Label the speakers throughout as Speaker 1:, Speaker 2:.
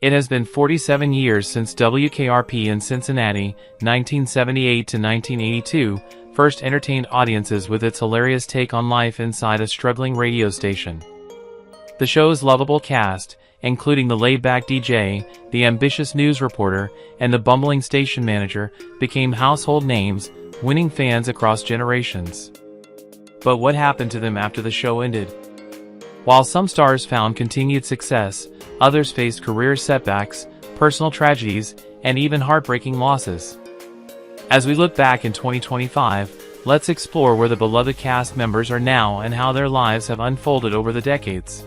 Speaker 1: It has been 47 years since WKRP in Cincinnati, 1978 to 1982, first entertained audiences with its hilarious take on life inside a struggling radio station. The show's lovable cast, including the laid-back DJ, the ambitious news reporter, and the bumbling station manager, became household names, winning fans across generations. But what happened to them after the show ended? While some stars found continued success, others faced career setbacks, personal tragedies, and even heartbreaking losses. As we look back in 2025, let's explore where the beloved cast members are now and how their lives have unfolded over the decades.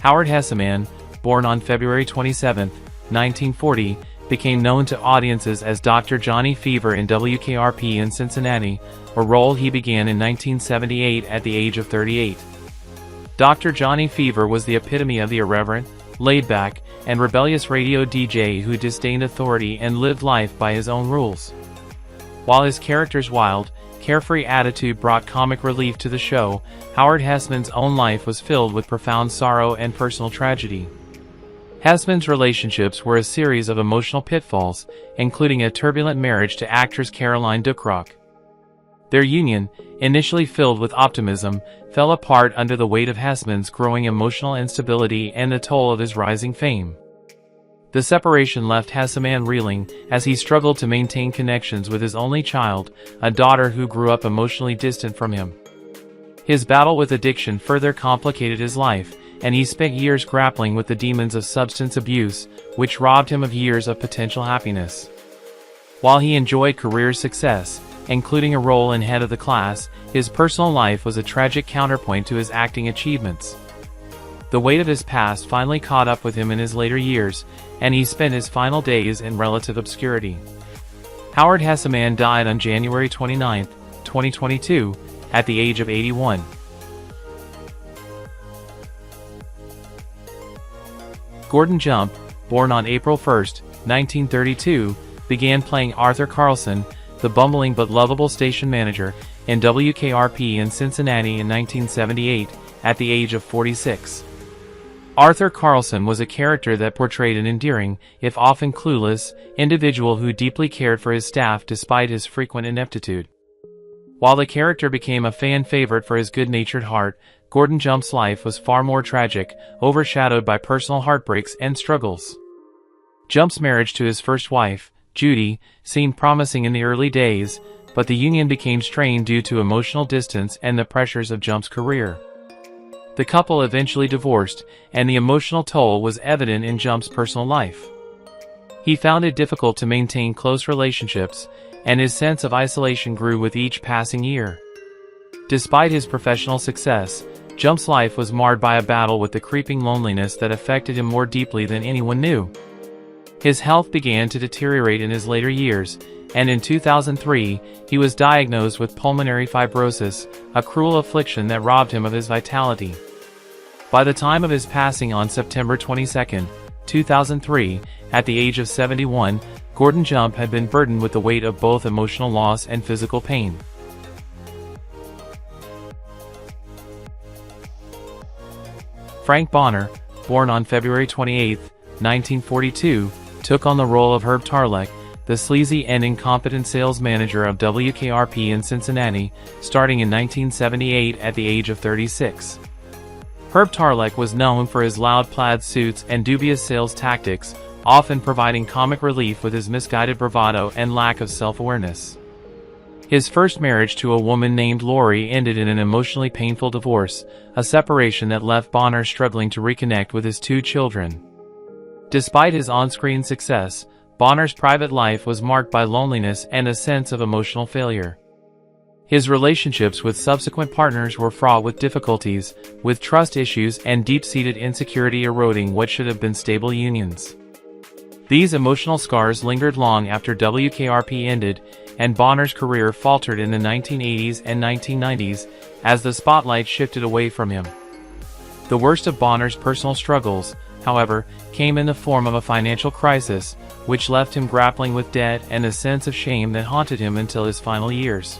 Speaker 1: Howard Hesseman, born on February 27, 1940, became known to audiences as Dr. Johnny Fever in WKRP in Cincinnati, a role he began in 1978 at the age of 38. Dr. Johnny Fever was the epitome of the irreverent, laid-back, and rebellious radio DJ who disdained authority and lived life by his own rules. While his character's wild, carefree attitude brought comic relief to the show, Howard Hesseman's own life was filled with profound sorrow and personal tragedy. Hesseman's relationships were a series of emotional pitfalls, including a turbulent marriage to actress Caroline Duckrock. Their union, initially filled with optimism, fell apart under the weight of Hesseman's growing emotional instability and the toll of his rising fame. The separation left Hesseman reeling as he struggled to maintain connections with his only child, a daughter who grew up emotionally distant from him. His battle with addiction further complicated his life, and he spent years grappling with the demons of substance abuse, which robbed him of years of potential happiness. While he enjoyed career success, including a role in Head of the Class, his personal life was a tragic counterpoint to his acting achievements. The weight of his past finally caught up with him in his later years, and he spent his final days in relative obscurity. Howard Hesseman died on January 29, 2022, at the age of 81. Gordon Jump, born on April 1, 1932, began playing Arthur Carlson, the bumbling but lovable station manager, in WKRP in Cincinnati in 1978, at the age of 46. Arthur Carlson was a character that portrayed an endearing, if often clueless, individual who deeply cared for his staff despite his frequent ineptitude. While the character became a fan favorite for his good-natured heart, Gordon Jump's life was far more tragic, overshadowed by personal heartbreaks and struggles. Jump's marriage to his first wife, Judy, seemed promising in the early days, but the union became strained due to emotional distance and the pressures of Jump's career. The couple eventually divorced, and the emotional toll was evident in Jump's personal life. He found it difficult to maintain close relationships, and his sense of isolation grew with each passing year. Despite his professional success, Jump's life was marred by a battle with the creeping loneliness that affected him more deeply than anyone knew. His health began to deteriorate in his later years, and in 2003, he was diagnosed with pulmonary fibrosis, a cruel affliction that robbed him of his vitality. By the time of his passing on September 22, 2003, at the age of 71, Gordon Jump had been burdened with the weight of both emotional loss and physical pain. Frank Bonner, born on February 28, 1942, took on the role of Herb Tarlek, the sleazy and incompetent sales manager of WKRP in Cincinnati, starting in 1978 at the age of 36. Herb Tarlek was known for his loud plaid suits and dubious sales tactics, often providing comic relief with his misguided bravado and lack of self-awareness. His first marriage to a woman named Lori ended in an emotionally painful divorce, a separation that left Bonner struggling to reconnect with his two children. Despite his on-screen success, Bonner's private life was marked by loneliness and a sense of emotional failure. His relationships with subsequent partners were fraught with difficulties, with trust issues and deep-seated insecurity eroding what should have been stable unions. These emotional scars lingered long after WKRP ended, and Bonner's career faltered in the 1980s and 1990s as the spotlight shifted away from him. The worst of Bonner's personal struggles, however, came in the form of a financial crisis, which left him grappling with debt and a sense of shame that haunted him until his final years.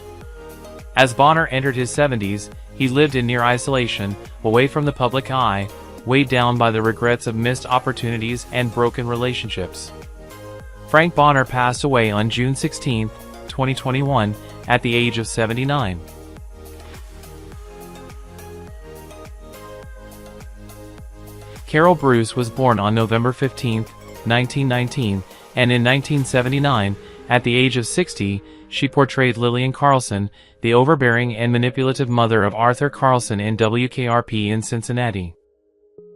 Speaker 1: As Bonner entered his 70s, he lived in near isolation, away from the public eye, weighed down by the regrets of missed opportunities and broken relationships. Frank Bonner passed away on June 16, 2021, at the age of 79. Carol Bruce was born on November 15, 1919, and in 1979, at the age of 60, she portrayed Lillian Carlson, the overbearing and manipulative mother of Arthur Carlson in WKRP in Cincinnati.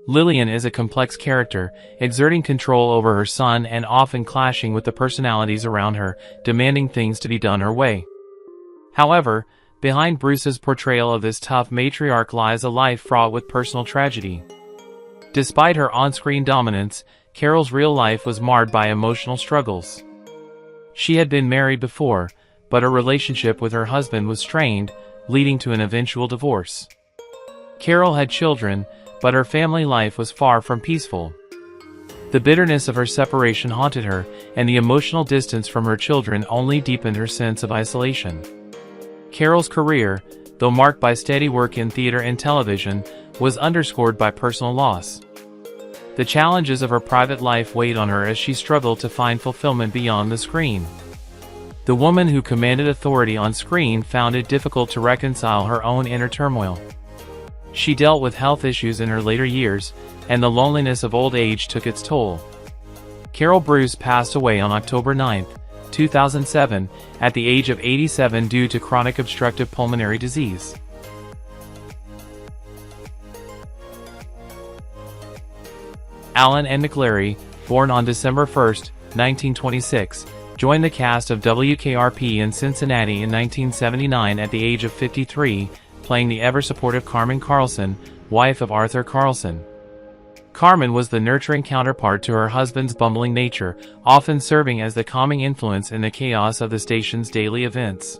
Speaker 1: Lillian is a complex character, exerting control over her son and often clashing with the personalities around her, demanding things to be done her way. However, behind Bruce's portrayal of this tough matriarch lies a life fraught with personal tragedy. Despite her on-screen dominance, Carol's real life was marred by emotional struggles. She had been married before, but her relationship with her husband was strained, leading to an eventual divorce. Carol had children, but her family life was far from peaceful. The bitterness of her separation haunted her, and the emotional distance from her children only deepened her sense of isolation. Carol's career, though marked by steady work in theater and television, was underscored by personal loss. The challenges of her private life weighed on her as she struggled to find fulfillment beyond the screen. The woman who commanded authority on screen found it difficult to reconcile her own inner turmoil. She dealt with health issues in her later years, and the loneliness of old age took its toll. Carol Bruce passed away on October 9, 2007, at the age of 87 due to chronic obstructive pulmonary disease. Allyn Ann McLerie, born on December 1, 1926, joined the cast of WKRP in Cincinnati in 1979 at the age of 53, playing the ever-supportive Carmen Carlson, wife of Arthur Carlson. Carmen was the nurturing counterpart to her husband's bumbling nature, often serving as the calming influence in the chaos of the station's daily events.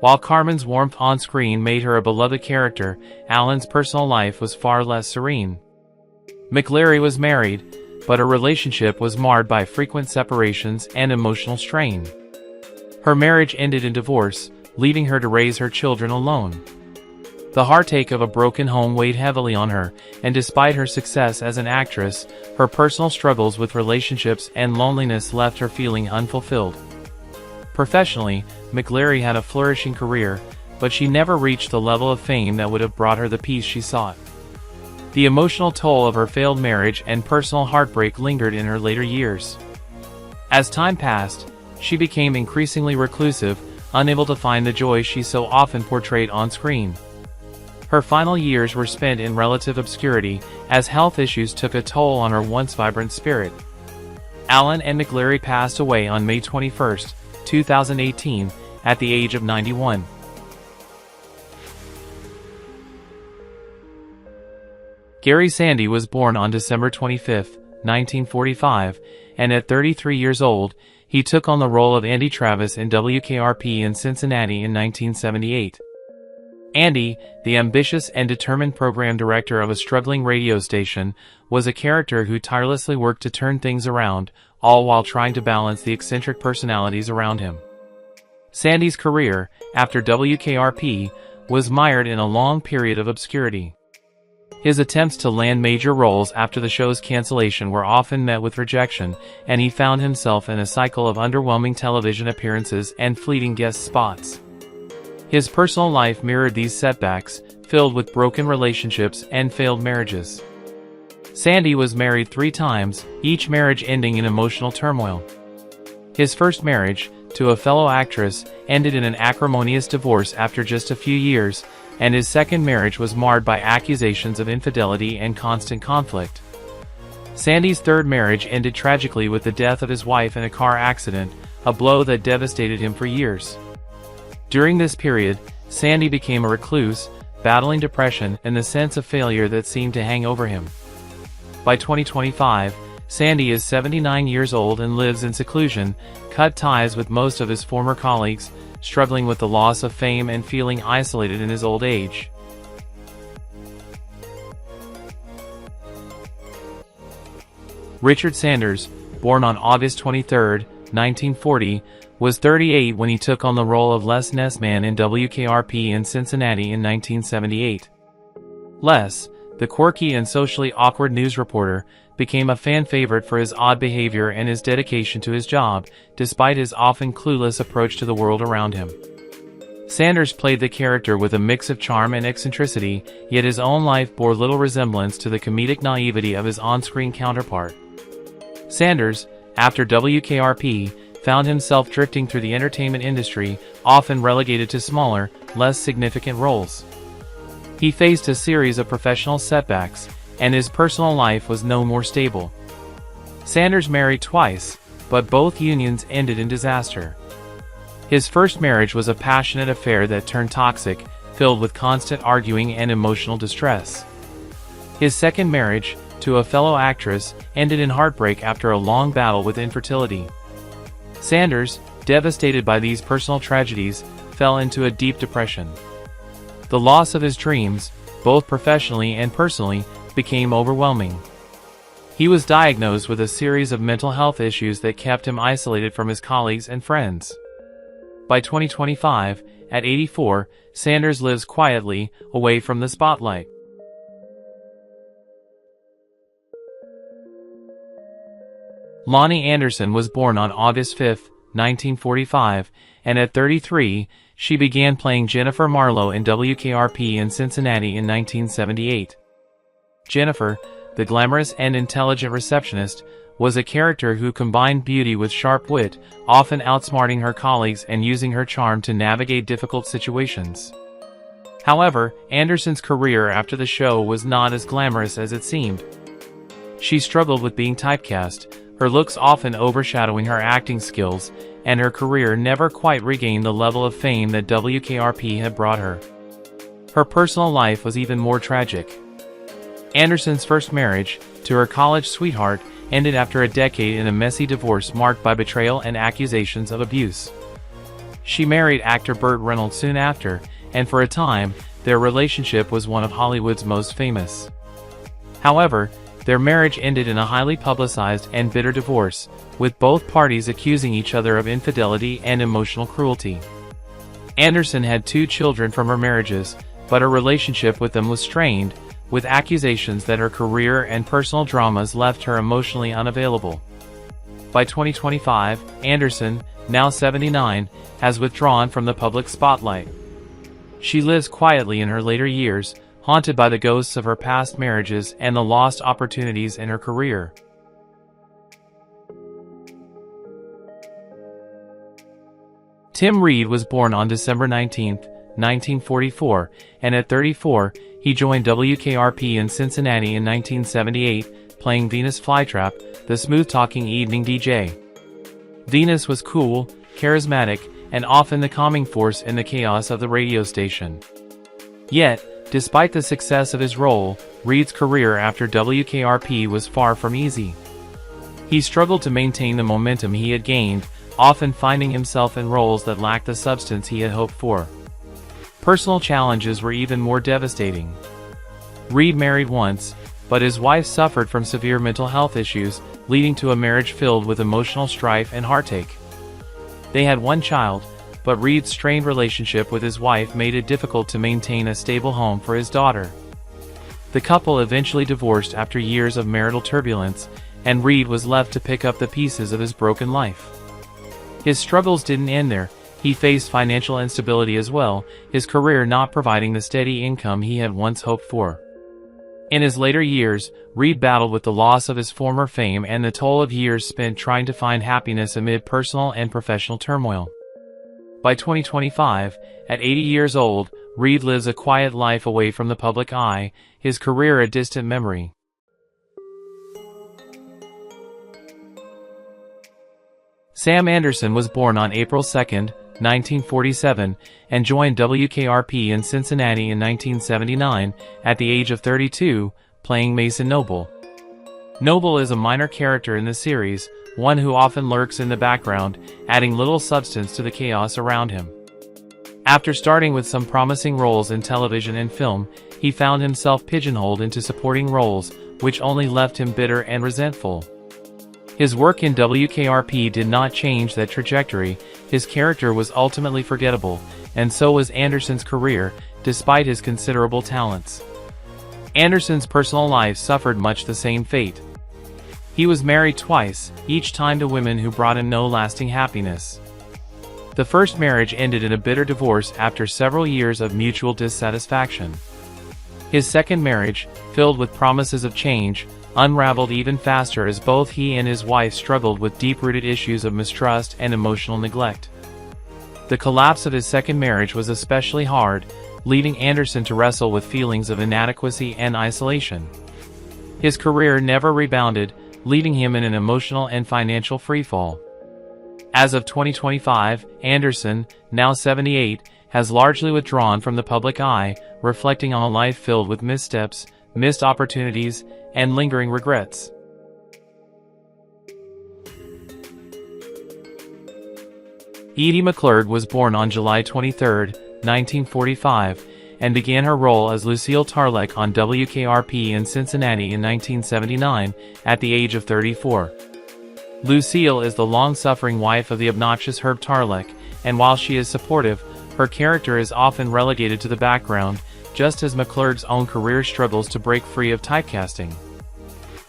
Speaker 1: While Carmen's warmth on screen made her a beloved character, Allyn's personal life was far less serene. McLerie was married, but her relationship was marred by frequent separations and emotional strain. Her marriage ended in divorce, leaving her to raise her children alone. The heartache of a broken home weighed heavily on her, and despite her success as an actress, her personal struggles with relationships and loneliness left her feeling unfulfilled. Professionally, McLerie had a flourishing career, but she never reached the level of fame that would have brought her the peace she sought. The emotional toll of her failed marriage and personal heartbreak lingered in her later years. As time passed, she became increasingly reclusive, unable to find the joy she so often portrayed on screen. Her final years were spent in relative obscurity, as health issues took a toll on her once vibrant spirit. Allyn Ann McLerie passed away on May 21, 2018, at the age of 91. Gary Sandy was born on December 25, 1945, and at 33 years old, he took on the role of Andy Travis in WKRP in Cincinnati in 1978. Andy, the ambitious and determined program director of a struggling radio station, was a character who tirelessly worked to turn things around, all while trying to balance the eccentric personalities around him. Sandy's career, after WKRP, was mired in a long period of obscurity. His attempts to land major roles after the show's cancellation were often met with rejection, and he found himself in a cycle of underwhelming television appearances and fleeting guest spots. His personal life mirrored these setbacks, filled with broken relationships and failed marriages. Sandy was married 3 times, each marriage ending in emotional turmoil. His first marriage, to a fellow actress, ended in an acrimonious divorce after just a few years, and his second marriage was marred by accusations of infidelity and constant conflict. Sandy's third marriage ended tragically with the death of his wife in a car accident, a blow that devastated him for years. During this period, Sandy became a recluse, battling depression and the sense of failure that seemed to hang over him. By 2025, Sandy is 79 years old and lives in seclusion, cut ties with most of his former colleagues, struggling with the loss of fame and feeling isolated in his old age. Richard Sanders, born on August 23, 1940, was 38 when he took on the role of Les Nessman in WKRP in Cincinnati in 1978. Les, the quirky and socially awkward news reporter, became a fan favorite for his odd behavior and his dedication to his job, despite his often clueless approach to the world around him. Sanders played the character with a mix of charm and eccentricity, yet his own life bore little resemblance to the comedic naivety of his on-screen counterpart. Sanders, after WKRP, found himself drifting through the entertainment industry, often relegated to smaller, less significant roles. He faced a series of professional setbacks, and his personal life was no more stable. Sanders married twice, but both unions ended in disaster. His first marriage was a passionate affair that turned toxic, filled with constant arguing and emotional distress. His second marriage, to a fellow actress, ended in heartbreak after a long battle with infertility. Sanders, devastated by these personal tragedies, fell into a deep depression. The loss of his dreams, both professionally and personally, became overwhelming. He was diagnosed with a series of mental health issues that kept him isolated from his colleagues and friends. By 2025, at 84, Sanders lives quietly, away from the spotlight. Loni Anderson was born on August 5, 1945, and at 33, she began playing Jennifer Marlowe in WKRP in Cincinnati in 1978. Jennifer, the glamorous and intelligent receptionist, was a character who combined beauty with sharp wit, often outsmarting her colleagues and using her charm to navigate difficult situations. However, Anderson's career after the show was not as glamorous as it seemed. She struggled with being typecast, her looks often overshadowing her acting skills, and her career never quite regained the level of fame that WKRP had brought her. Her personal life was even more tragic. Anderson's first marriage, to her college sweetheart, ended after a decade in a messy divorce marked by betrayal and accusations of abuse. She married actor Burt Reynolds soon after, and for a time, their relationship was one of Hollywood's most famous. However, their marriage ended in a highly publicized and bitter divorce, with both parties accusing each other of infidelity and emotional cruelty. Anderson had 2 children from her marriages, but her relationship with them was strained, with accusations that her career and personal dramas left her emotionally unavailable. By 2025, Anderson, now 79, has withdrawn from the public spotlight. She lives quietly in her later years, haunted by the ghosts of her past marriages and the lost opportunities in her career. Tim Reid was born on December 19, 1944, and at 34, he joined WKRP in Cincinnati in 1978, playing Venus Flytrap, the smooth-talking evening DJ. Venus was cool, charismatic, and often the calming force in the chaos of the radio station. Yet, despite the success of his role, Reid's career after WKRP was far from easy. He struggled to maintain the momentum he had gained, often finding himself in roles that lacked the substance he had hoped for. Personal challenges were even more devastating. Reid married once, but his wife suffered from severe mental health issues, leading to a marriage filled with emotional strife and heartache. They had 1 child, but Reid's strained relationship with his wife made it difficult to maintain a stable home for his daughter. The couple eventually divorced after years of marital turbulence, and Reid was left to pick up the pieces of his broken life. His struggles didn't end there. He faced financial instability as well, his career not providing the steady income he had once hoped for. In his later years, Reid battled with the loss of his former fame and the toll of years spent trying to find happiness amid personal and professional turmoil. By 2025, at 80 years old, Reid lives a quiet life away from the public eye, his career a distant memory. Sam Anderson was born on April 2, 1947, and joined WKRP in Cincinnati in 1979, at the age of 32, playing Mason Noble. Noble is a minor character in the series, one who often lurks in the background, adding little substance to the chaos around him. After starting with some promising roles in television and film, he found himself pigeonholed into supporting roles, which only left him bitter and resentful. His work in WKRP did not change that trajectory. His character was ultimately forgettable, and so was Anderson's career, despite his considerable talents. Anderson's personal life suffered much the same fate. He was married twice, each time to women who brought him no lasting happiness. The first marriage ended in a bitter divorce after several years of mutual dissatisfaction. His second marriage, filled with promises of change, unraveled even faster as both he and his wife struggled with deep-rooted issues of mistrust and emotional neglect. The collapse of his second marriage was especially hard, leading Anderson to wrestle with feelings of inadequacy and isolation. His career never rebounded, leaving him in an emotional and financial freefall. As of 2025, Anderson, now 78, has largely withdrawn from the public eye, reflecting on a life filled with missteps, missed opportunities, and lingering regrets. Edie McClurg was born on July 23, 1945, and began her role as Lucille Tarleck on WKRP in Cincinnati in 1979, at the age of 34. Lucille is the long-suffering wife of the obnoxious Herb Tarleck, and while she is supportive, her character is often relegated to the background, just as McClurg's own career struggles to break free of typecasting.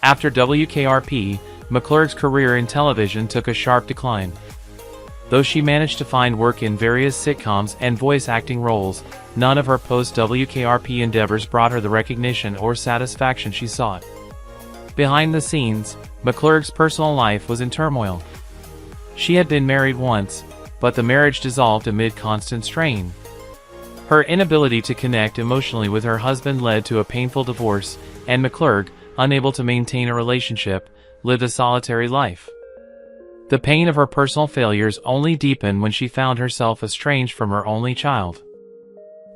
Speaker 1: After WKRP, McClurg's career in television took a sharp decline. Though she managed to find work in various sitcoms and voice acting roles, none of her post-WKRP endeavors brought her the recognition or satisfaction she sought. Behind the scenes, McClurg's personal life was in turmoil. She had been married once, but the marriage dissolved amid constant strain. Her inability to connect emotionally with her husband led to a painful divorce, and McClurg, unable to maintain a relationship, lived a solitary life. The pain of her personal failures only deepened when she found herself estranged from her only child.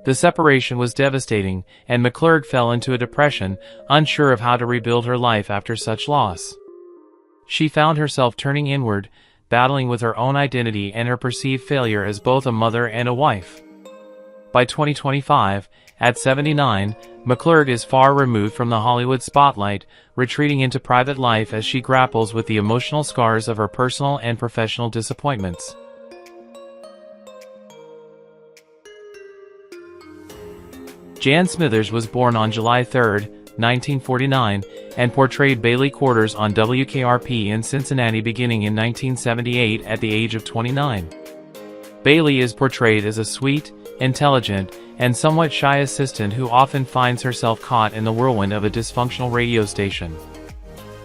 Speaker 1: The separation was devastating, and McClurg fell into a depression, unsure of how to rebuild her life after such loss. She found herself turning inward, battling with her own identity and her perceived failure as both a mother and a wife. By 2025, at 79, McClurg is far removed from the Hollywood spotlight, retreating into private life as she grapples with the emotional scars of her personal and professional disappointments. Jan Smithers was born on July 3, 1949, and portrayed Bailey Quarters on WKRP in Cincinnati beginning in 1978 at the age of 29. Bailey is portrayed as a sweet, intelligent, and somewhat shy assistant who often finds herself caught in the whirlwind of a dysfunctional radio station.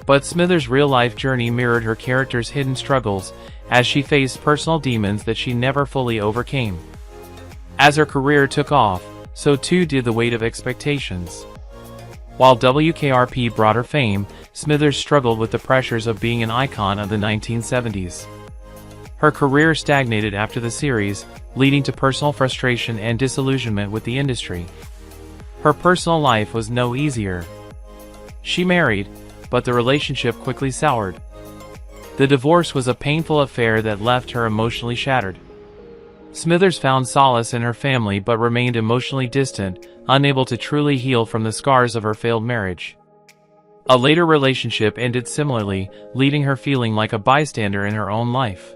Speaker 1: But Smithers' real-life journey mirrored her character's hidden struggles, as she faced personal demons that she never fully overcame. As her career took off, so too did the weight of expectations. While WKRP brought her fame, Smithers struggled with the pressures of being an icon of the 1970s. Her career stagnated after the series, leading to personal frustration and disillusionment with the industry. Her personal life was no easier. She married, but the relationship quickly soured. The divorce was a painful affair that left her emotionally shattered. Smithers found solace in her family but remained emotionally distant, unable to truly heal from the scars of her failed marriage. A later relationship ended similarly, leaving her feeling like a bystander in her own life.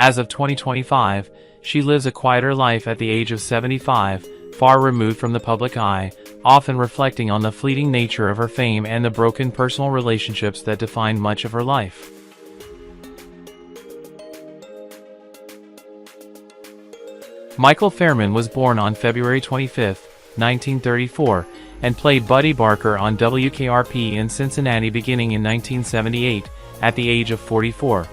Speaker 1: As of 2025, she lives a quieter life at the age of 75, far removed from the public eye, often reflecting on the fleeting nature of her fame and the broken personal relationships that defined much of her life. Michael Fairman was born on February 25, 1934, and played Buddy Barker on WKRP in Cincinnati beginning in 1978, at the age of 44.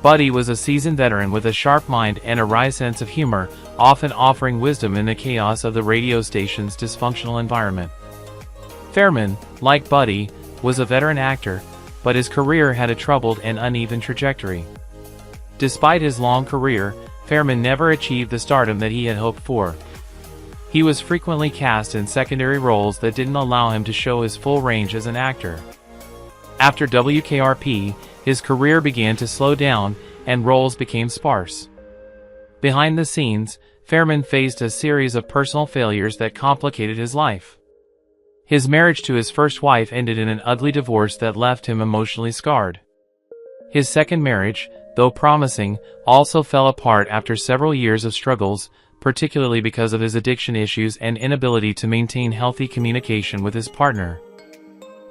Speaker 1: Buddy was a seasoned veteran with a sharp mind and a wry sense of humor, often offering wisdom in the chaos of the radio station's dysfunctional environment. Fairman, like Buddy, was a veteran actor, but his career had a troubled and uneven trajectory. Despite his long career, Fairman never achieved the stardom that he had hoped for. He was frequently cast in secondary roles that didn't allow him to show his full range as an actor. After WKRP, his career began to slow down, and roles became sparse. Behind the scenes, Fairman faced a series of personal failures that complicated his life. His marriage to his first wife ended in an ugly divorce that left him emotionally scarred. His second marriage, though promising, also fell apart after several years of struggles, particularly because of his addiction issues and inability to maintain healthy communication with his partner.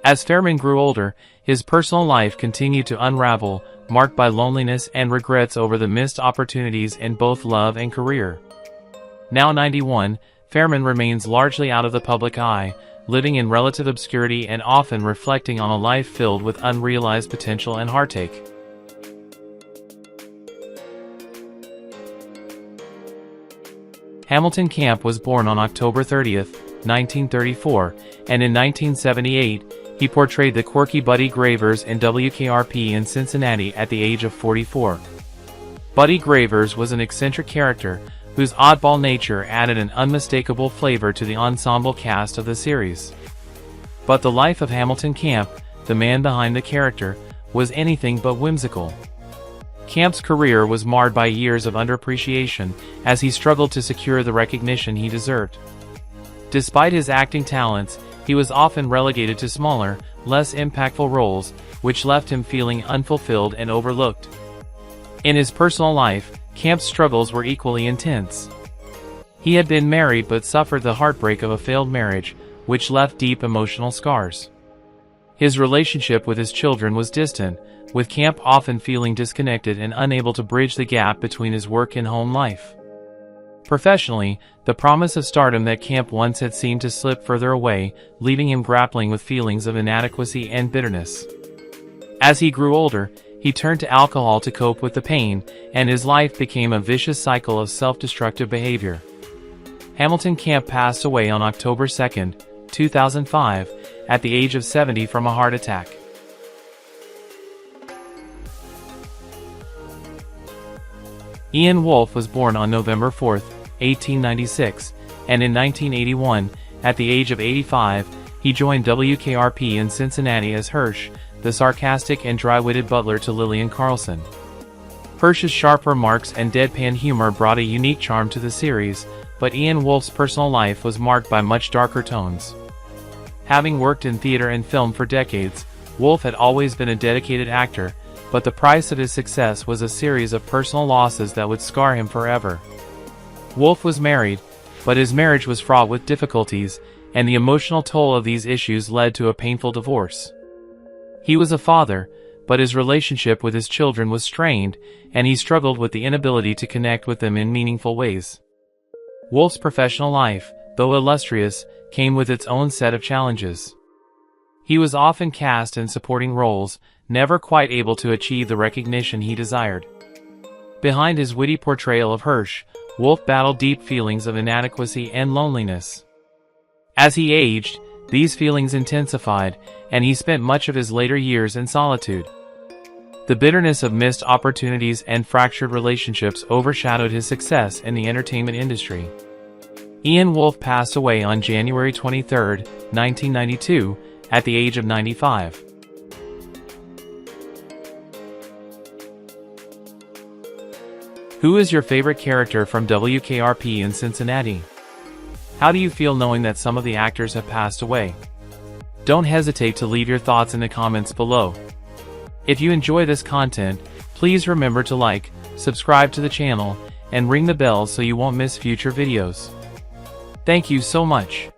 Speaker 1: As Fairman grew older, his personal life continued to unravel, marked by loneliness and regrets over the missed opportunities in both love and career. Now 91, Fairman remains largely out of the public eye, living in relative obscurity and often reflecting on a life filled with unrealized potential and heartache. Hamilton Camp was born on October 30, 1934, and in 1978, he portrayed the quirky Buddy Gravers in WKRP in Cincinnati at the age of 44. Buddy Gravers was an eccentric character, whose oddball nature added an unmistakable flavor to the ensemble cast of the series. But the life of Hamilton Camp, the man behind the character, was anything but whimsical. Camp's career was marred by years of underappreciation, as he struggled to secure the recognition he deserved. Despite his acting talents, he was often relegated to smaller, less impactful roles, which left him feeling unfulfilled and overlooked. In his personal life, Camp's struggles were equally intense. He had been married but suffered the heartbreak of a failed marriage, which left deep emotional scars. His relationship with his children was distant, with Camp often feeling disconnected and unable to bridge the gap between his work and home life. Professionally, the promise of stardom that Camp once had seemed to slip further away, leaving him grappling with feelings of inadequacy and bitterness. As he grew older, he turned to alcohol to cope with the pain, and his life became a vicious cycle of self-destructive behavior. Hamilton Camp passed away on October 2, 2005, at the age of 70 from a heart attack. Ian Wolfe was born on November 4, 1896, and in 1981, at the age of 85, he joined WKRP in Cincinnati as Hirsch, the sarcastic and dry-witted butler to Lillian Carlson. Hirsch's sharp remarks and deadpan humor brought a unique charm to the series, but Ian Wolfe's personal life was marked by much darker tones. Having worked in theater and film for decades, Wolfe had always been a dedicated actor, but the price of his success was a series of personal losses that would scar him forever. Wolfe was married, but his marriage was fraught with difficulties, and the emotional toll of these issues led to a painful divorce. He was a father, but his relationship with his children was strained, and he struggled with the inability to connect with them in meaningful ways. Wolfe's professional life, though illustrious, came with its own set of challenges. He was often cast in supporting roles, never quite able to achieve the recognition he desired. Behind his witty portrayal of Hirsch, Wolfe battled deep feelings of inadequacy and loneliness. As he aged, these feelings intensified, and he spent much of his later years in solitude. The bitterness of missed opportunities and fractured relationships overshadowed his success in the entertainment industry. Ian Wolfe passed away on January 23, 1992, at the age of 95. Who is your favorite character from WKRP in Cincinnati? How do you feel knowing that some of the actors have passed away? Don't hesitate to leave your thoughts in the comments below. If you enjoy this content, please remember to like, subscribe to the channel, and ring the bell so you won't miss future videos. Thank you so much.